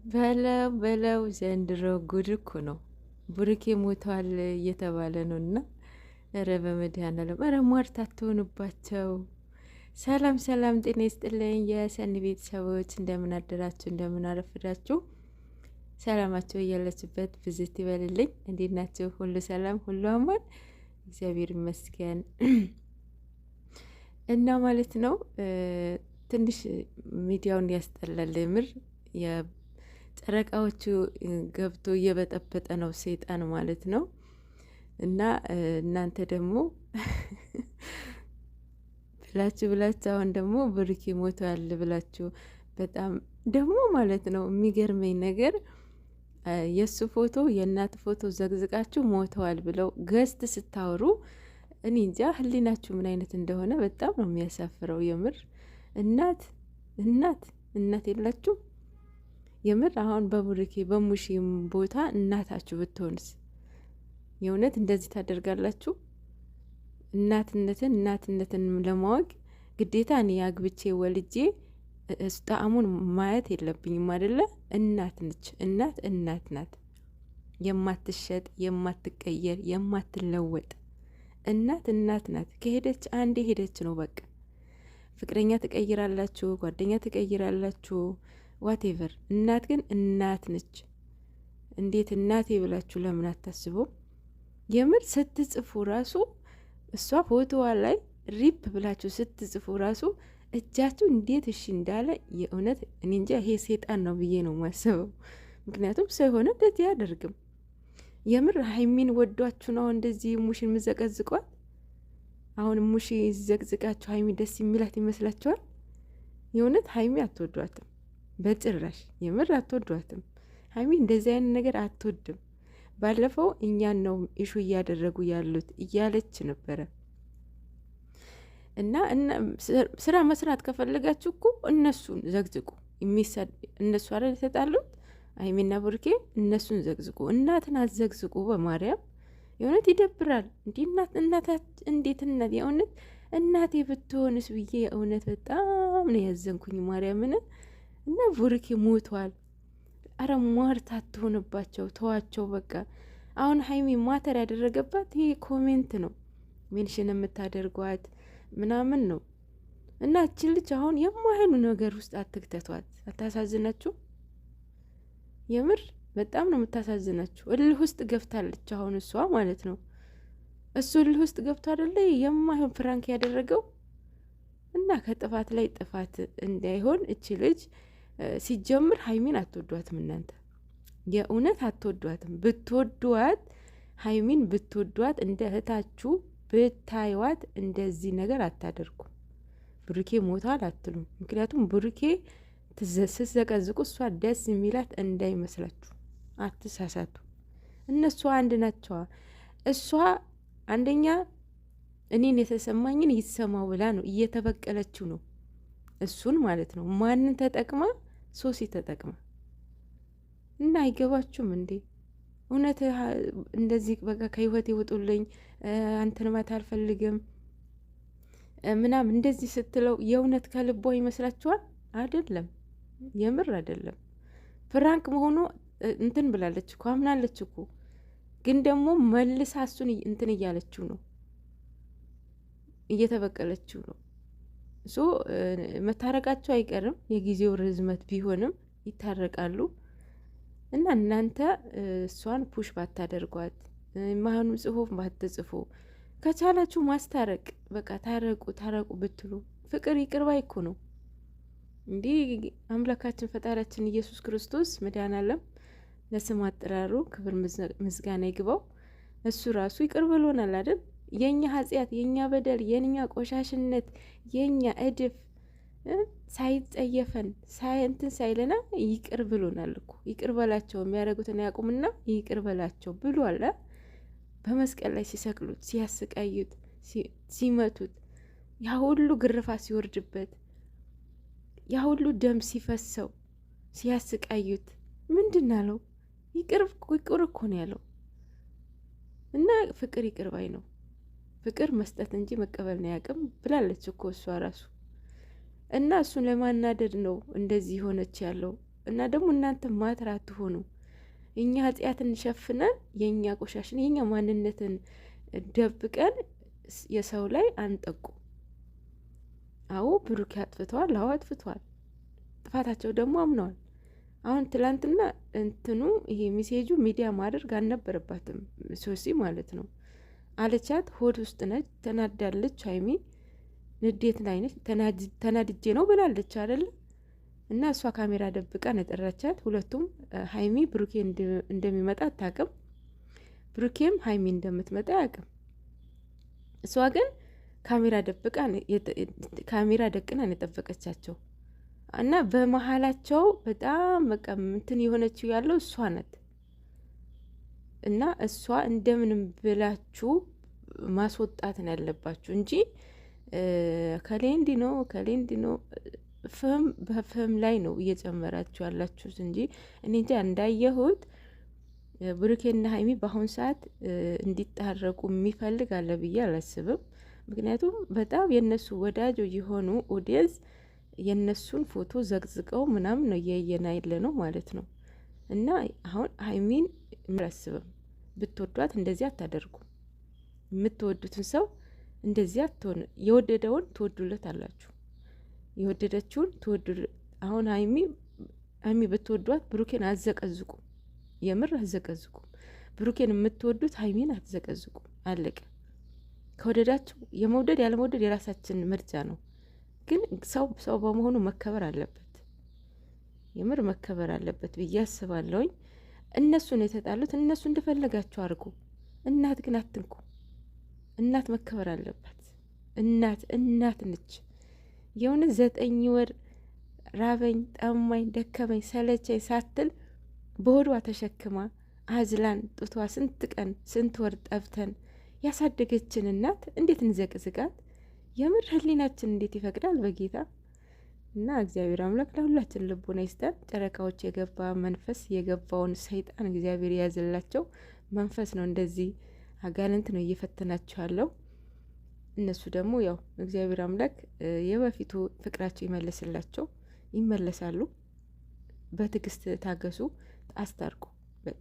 በለው ዘንድሮ ጉድ እኮ ነው። ብሩኬ ሞቷል እየተባለ ነው። እና ኧረ በመድኃኒዓለም ኧረ ሟርት አትሆኑባቸው። ሰላም ሰላም፣ ጤና ይስጥልኝ የሰኒ ቤተሰቦች፣ እንደምን አደራችሁ፣ እንደምን አረፍዳችሁ። ሰላማችሁ እያለችበት ብዝት ይበልልኝ። እንዴት ናችሁ? ሁሉ ሰላም፣ ሁሉ አማን፣ እግዚአብሔር ይመስገን። እና ማለት ነው ትንሽ ሚዲያውን ያስጠላል ምር ጨረቃዎቹ ገብቶ እየበጠበጠ ነው ሰይጣን ማለት ነው። እና እናንተ ደግሞ ብላችሁ አሁን ደግሞ ብሩኬ ሞቷል ብላችሁ በጣም ደግሞ ማለት ነው የሚገርመኝ ነገር የእሱ ፎቶ የእናት ፎቶ ዘግዝቃችሁ ሞተዋል ብለው ገዝት ስታወሩ እኔ እንጃ ህሊናችሁ ምን አይነት እንደሆነ በጣም ነው የሚያሳፍረው። የምር እናት እናት እናት የላችሁ። የምር አሁን በቡሩኬ በሙሺም ቦታ እናታችሁ ብትሆንስ የእውነት እንደዚህ ታደርጋላችሁ? እናትነትን ለማወቅ ግዴታ እኔ አግብቼ ወልጄ ጣዕሙን ማየት የለብኝም አይደለ? እናት ነች። እናት ናት፣ የማትሸጥ የማትቀየር የማትለወጥ እናት ናት። ከሄደች አንዴ ሄደች ነው በቃ። ፍቅረኛ ትቀይራላችሁ፣ ጓደኛ ትቀይራላችሁ፣ ዋቴቨር። እናት ግን እናት ነች። እንዴት እናቴ ብላችሁ ለምን አታስቡም? የምር ስትጽፉ ራሱ እሷ ፎቶዋ ላይ ሪፕ ብላችሁ ስትጽፉ ራሱ እጃችሁ እንዴት እሺ እንዳለ የእውነት እኔ እንጃ። ይሄ ሴጣን ነው ብዬ ነው ማስበው። ምክንያቱም ሰው የሆነ እንደዚህ አያደርግም። የምር ሀይሚን ወዷችሁ ነው እንደዚህ ሙሽን ምዘቀዝቋል። አሁን ሙሽ ዘቅዝቃችሁ ሀይሚ ደስ የሚላት ይመስላችኋል? የእውነት ሀይሚ አትወዷትም በጭራሽ። የምር አትወዷትም። ሀይሚ እንደዚህ አይነት ነገር አትወድም። ባለፈው እኛን ነው ኢሹ እያደረጉ ያሉት እያለች ነበረ። እና ስራ መስራት ከፈለጋችሁ እኮ እነሱን ዘግዝቁ። እነሱ አይደል የተጣሉት ሀይሚና ብሩኬ፣ እነሱን ዘግዝቁ። እናትን አዘግዝቁ በማርያም። የእውነት ይደብራል። እንዴት እናት የእውነት እናቴ ብትሆንስ ብዬ የእውነት በጣም ነው ያዘንኩኝ ማርያምን። እና ብሩኬ ሞቷል። አረ ሟርት አትሆንባቸው፣ ተዋቸው በቃ። አሁን ሀይሚ ማተር ያደረገባት ይሄ ኮሜንት ነው፣ ሜንሽን የምታደርጓት ምናምን ነው። እና እቺ ልጅ አሁን የማይሆኑ ነገር ውስጥ አትክተቷት። አታሳዝናችሁ? የምር በጣም ነው የምታሳዝናችሁ። እልህ ውስጥ ገብታለች አሁን እሷ ማለት ነው። እሱ እልህ ውስጥ ገብቶ አይደለ የማይሆን ፍራንክ ያደረገው። እና ከጥፋት ላይ ጥፋት እንዳይሆን እቺ ልጅ ሲጀምር ሀይሚን አትወዷትም እናንተ፣ የእውነት አትወዷትም። ብትወዷት ሀይሚን ብትወዷት እንደ እህታችሁ ብታይዋት እንደዚህ ነገር አታደርጉ። ብሩኬ ሞታል አትሉም። ምክንያቱም ብሩኬ ስትዘቀዝቁ እሷ ደስ የሚላት እንዳይመስላችሁ፣ አትሳሳቱ። እነሱ አንድ ናቸዋ። እሷ አንደኛ እኔን የተሰማኝን ይሰማው ብላ ነው እየተበቀለችው ነው እሱን ማለት ነው። ማንን ተጠቅማ? ሶሲ ተጠቅማ። እና አይገባችሁም እንዴ? እውነት እንደዚህ በቃ ከህይወት ይውጡልኝ፣ አንተን ማት አልፈልግም ምናምን እንደዚህ ስትለው የእውነት ከልቧ ይመስላችኋል? አይደለም፣ የምር አይደለም። ፍራንክ መሆኑ እንትን ብላለች እኮ አምናለች እኮ። ግን ደግሞ መልሳ እሱን እንትን እያለችው ነው፣ እየተበቀለችው ነው። መታረቃቸው አይቀርም፣ የጊዜው ርዝመት ቢሆንም ይታረቃሉ። እና እናንተ እሷን ፑሽ ባታደርጓት፣ ማህኑ ጽሁፍ ባትጽፉ፣ ከቻላችሁ ማስታረቅ በቃ ታረቁ ብትሉ። ፍቅር ይቅር ባይ እኮ ነው። እንዲህ አምላካችን ፈጣሪያችን ኢየሱስ ክርስቶስ መድኃኔዓለም ለስም አጠራሩ ክብር ምስጋና ይግባው። እሱ ራሱ ይቅር ብሎናል አይደል? የኛ ኃጢአት፣ የኛ በደል፣ የኛ ቆሻሽነት፣ የኛ እድፍ ሳይጸየፈን እንትን ሳይለና ይቅር ብሎናል እኮ። ይቅር በላቸው የሚያደርጉትን ያቁምና ይቅር በላቸው ብሎ አለ። በመስቀል ላይ ሲሰቅሉት፣ ሲያስቃዩት፣ ሲመቱት፣ ያ ሁሉ ግርፋ ሲወርድበት፣ ያ ሁሉ ደም ሲፈሰው፣ ሲያስቃዩት ምንድን አለው? ይቅር እኮ ነው ያለው። እና ፍቅር ይቅር ባይ ነው። ፍቅር መስጠት እንጂ መቀበል ነው ያቅም ብላለች እኮ እሷ ራሱ። እና እሱን ለማናደድ ነው እንደዚህ ሆነች ያለው። እና ደግሞ እናንተ ማተር አትሆኑ። እኛ ኃጢአትን ሸፍነን የእኛ ቆሻሽን የእኛ ማንነትን ደብቀን የሰው ላይ አንጠቁ። አዎ ብሩኬ አጥፍተዋል። አዎ አጥፍተዋል። ጥፋታቸው ደግሞ አምነዋል። አሁን ትላንትና እንትኑ ይሄ ሜሴጁ ሚዲያ ማድረግ አልነበረባትም ሶሲ ማለት ነው። አለቻት። ሆድ ውስጥ ነች፣ ተናዳለች። ሀይሚ ንዴት ላይ ነች። ተናድጄ ነው ብላለች አይደለ? እና እሷ ካሜራ ደብቃ ነጠራቻት። ሁለቱም ሀይሚ ብሩኬ እንደሚመጣ አታውቅም፣ ብሩኬም ሀይሚ እንደምትመጣ አያውቅም። እሷ ግን ካሜራ ደቅና የጠበቀቻቸው እና በመሀላቸው በጣም በቃ እንትን የሆነችው ያለው እሷ ናት። እና እሷ እንደምንም ብላችሁ ማስወጣትን ያለባችሁ እንጂ ከሌንዲ ነው ፍም በፍም ላይ ነው እየጨመራችሁ ያላችሁት እንጂ እኔ እንጃ እንዳየሁት ብሩኬና ሀይሚ በአሁን ሰዓት እንዲታረቁ የሚፈልግ አለ ብዬ አላስብም። ምክንያቱም በጣም የነሱ ወዳጆ የሆኑ ኦዲየንስ የነሱን ፎቶ ዘግዝቀው ምናምን ነው እያየና የለ ነው ማለት ነው። እና አሁን ሀይሚን አላስብም። ብትወዷት እንደዚህ አታደርጉ። የምትወዱትን ሰው እንደዚህ አትሆን። የወደደውን ትወዱለት አላችሁ፣ የወደደችውን ትወዱ። አሁን ሀይሚ ብትወዷት ብሩኬን አዘቀዝቁ፣ የምር አዘቀዝቁ። ብሩኬን የምትወዱት ሀይሚን አትዘቀዝቁ። አለቀ። ከወደዳችሁ የመውደድ ያለመውደድ የራሳችን ምርጫ ነው። ግን ሰው በመሆኑ መከበር አለበት፣ የምር መከበር አለበት ብዬ አስባለሁኝ። እነሱን የተጣሉት እነሱ እንደፈለጋችሁ አድርጉ። እናት ግን አትንኩ። እናት መከበር አለባት። እናት ነች። የሆነ 9 ወር ራበኝ፣ ጠማኝ፣ ደከመኝ፣ ሰለቸኝ ሳትል በሆዷ ተሸክማ አዝላን ጡቷ ስንት ቀን ስንት ወር ጠብተን ያሳደገችን እናት እንዴት እንዘቅዝቃት? የምር ህሊናችን እንዴት ይፈቅዳል? በጌታ እና እግዚአብሔር አምላክ ለሁላችን ልቦና ይስጠን። ጨረቃዎች የገባ መንፈስ የገባውን ሰይጣን እግዚአብሔር የያዘላቸው መንፈስ ነው። እንደዚህ አጋንንት ነው እየፈተናቸው ያለው። እነሱ ደግሞ ያው እግዚአብሔር አምላክ የበፊቱ ፍቅራቸው ይመለስላቸው፣ ይመለሳሉ። በትዕግስት ታገሱ፣ አስታርቁ። በቃ